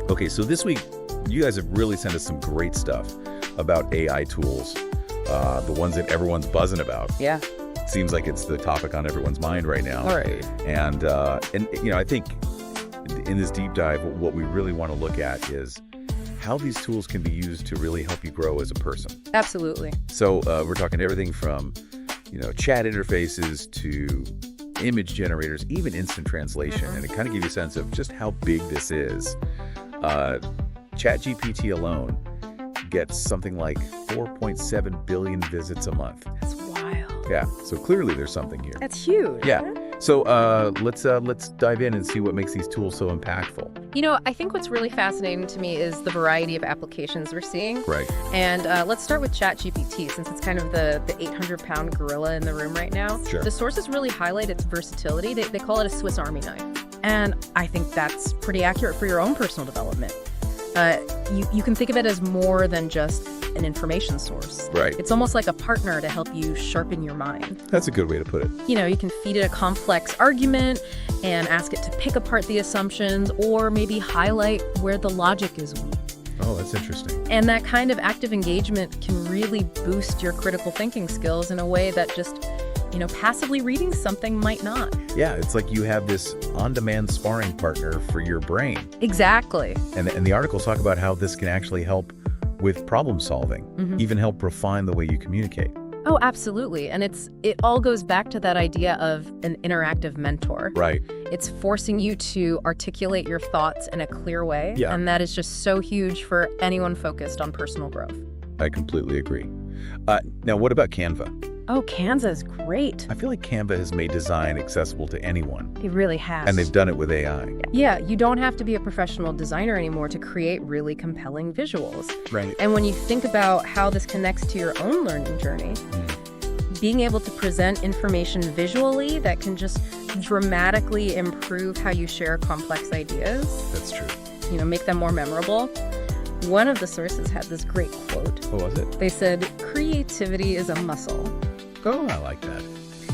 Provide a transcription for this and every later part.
Okay, so this week, you guys have really sent us some great stuff about AI tools, the ones that everyone's buzzing about. Yeah. Seems like it's the topic on everyone's mind right now. All right. And I think in this deep dive, what we really want to look at is how these tools can be used to really help you grow as a person. Absolutely. So we're talking everything from, chat interfaces to image generators, even instant translation. And it kind of gives you a sense of just how big this is. ChatGPT alone gets something like 4.7 billion visits a month. That's wild. Yeah, so clearly there's something here. That's huge. Yeah. So let's dive in and see what makes these tools so impactful. I think what's really fascinating to me is the variety of applications we're seeing. Right. And let's start with ChatGPT, since it's kind of the 800-pound gorilla in the room right now. Sure. The sources really highlight its versatility. They call it a Swiss Army knife. And I think that's pretty accurate for your own personal development. You can think of it as more than just an information source. Right. It's almost like a partner to help you sharpen your mind. That's a good way to put it. You can feed it a complex argument and ask it to pick apart the assumptions or maybe highlight where the logic is weak. Oh, that's interesting. And that kind of active engagement can really boost your critical thinking skills in a way that just, passively reading something might not. Yeah, it's like you have this on-demand sparring partner for your brain. Exactly. And the articles talk about how this can actually help with problem solving, even help refine the way you communicate. Oh, absolutely. And it all goes back to that idea of an interactive mentor. Right. It's forcing you to articulate your thoughts in a clear way. Yeah. And that is just so huge for anyone focused on personal growth. I completely agree. Now, what about Canva? Oh, Canva is great. I feel like Canva has made design accessible to anyone. It really has. And they've done it with AI. Yeah, you don't have to be a professional designer anymore to create really compelling visuals. Right. And when you think about how this connects to your own learning journey, being able to present information visually that can just dramatically improve how you share complex ideas. That's true. Make them more memorable. One of the sources had this great quote. What was it? They said, "Creativity is a muscle. Oh, I like that.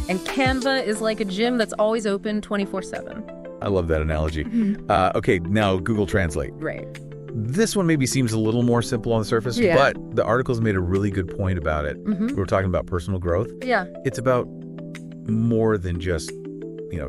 And Canva is like a gym that's always open 24/7. I love that analogy. Okay, now Google Translate. Right. This one maybe seems a little more simple on the surface, Yeah. but the articles made a really good point about it. We were talking about personal growth. Yeah. It's about more than just,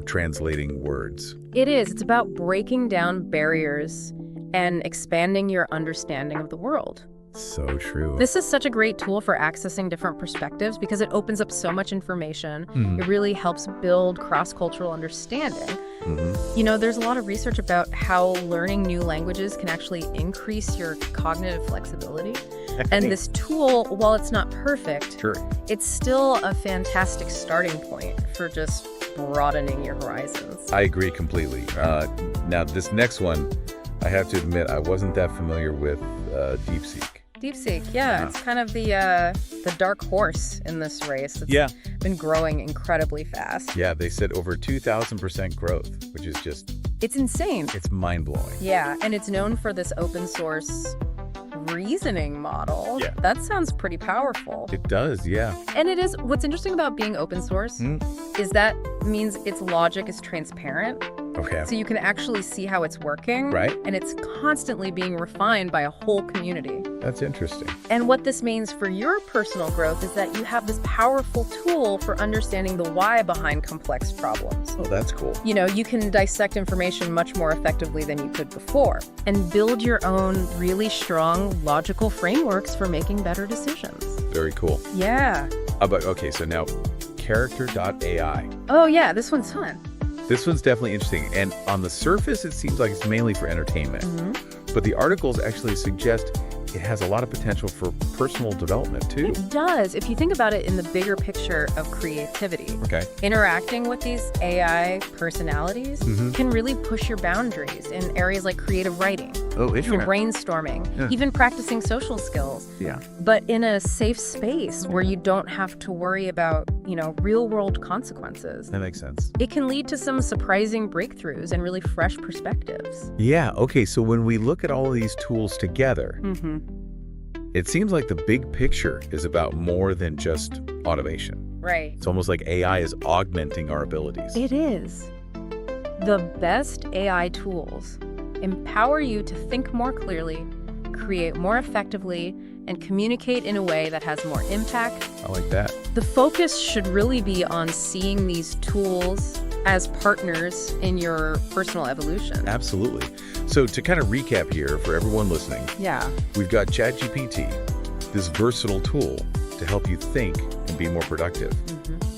translating words. It is. It's about breaking down barriers and expanding your understanding of the world. So true. This is such a great tool for accessing different perspectives because it opens up so much information. It really helps build cross-cultural understanding. There's a lot of research about how learning new languages can actually increase your cognitive flexibility. And this tool, while it's not perfect, it's still a fantastic starting point for just broadening your horizons. I agree completely. Now, this next one, I have to admit, I wasn't that familiar with DeepSeek. DeepSeek, yeah, it's kind of the dark horse in this race. It's been growing incredibly fast. Yeah, they said over 2,000% growth, which is just... It's insane. It's mind-blowing. Yeah, and it's known for this open source reasoning model. Yeah. That sounds pretty powerful. It does, yeah. And it is. What's interesting about being open source is that means its logic is transparent. Okay. So you can actually see how it's working. Right. And it's constantly being refined by a whole community. That's interesting. And what this means for your personal growth is that you have this powerful tool for understanding the why behind complex problems. Oh, that's cool. You can dissect information much more effectively than you could before and build your own really strong logical frameworks for making better decisions. Very cool. Yeah. Okay, so now character.ai. Oh, yeah, this one's fun. This one's definitely interesting. And on the surface, it seems like it's mainly for entertainment. But the articles actually suggest it has a lot of potential for personal development, too. It does. If you think about it in the bigger picture of creativity, interacting with these AI personalities can really push your boundaries in areas like creative writing, brainstorming, even practicing social skills. Yeah. But in a safe space where you don't have to worry about, real-world consequences. That makes sense. It can lead to some surprising breakthroughs and really fresh perspectives. Yeah, okay, so when we look at all of these tools together, it seems like the big picture is about more than just automation. Right. It's almost like AI is augmenting our abilities. It is. The best AI tools empower you to think more clearly, create more effectively, and communicate in a way that has more impact. I like that. The focus should really be on seeing these tools as partners in your personal evolution. Absolutely. So to kind of recap here for everyone listening, Yeah. we've got ChatGPT, this versatile tool to help you think and be more productive.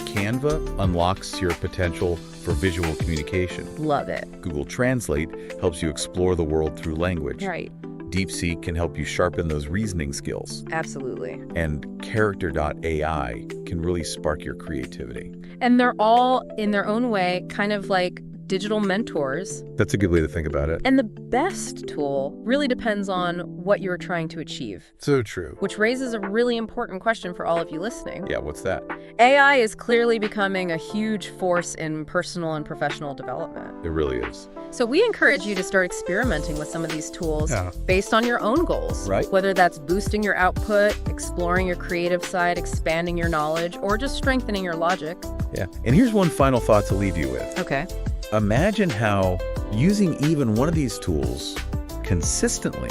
Canva unlocks your potential for visual communication. Love it. Google Translate helps you explore the world through language. Right. DeepSeek can help you sharpen those reasoning skills. Absolutely. And Character.ai can really spark your creativity. And they're all, in their own way, kind of like digital mentors. That's a good way to think about it. And the best tool really depends on what you're trying to achieve, So true. which raises a really important question for all of you listening. Yeah, what's that? AI is clearly becoming a huge force in personal and professional development. It really is. So we encourage you to start experimenting with some of these tools Yeah. based on your own goals. Right. Whether that's boosting your output, exploring your creative side, expanding your knowledge, or just strengthening your logic. Yeah. And here's one final thought to leave you with. Okay. Imagine how using even one of these tools consistently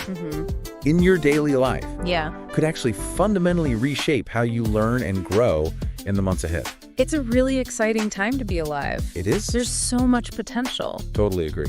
in your daily life Yeah. could actually fundamentally reshape how you learn and grow in the months ahead. It's a really exciting time to be alive. It is? There's so much potential. Totally agree.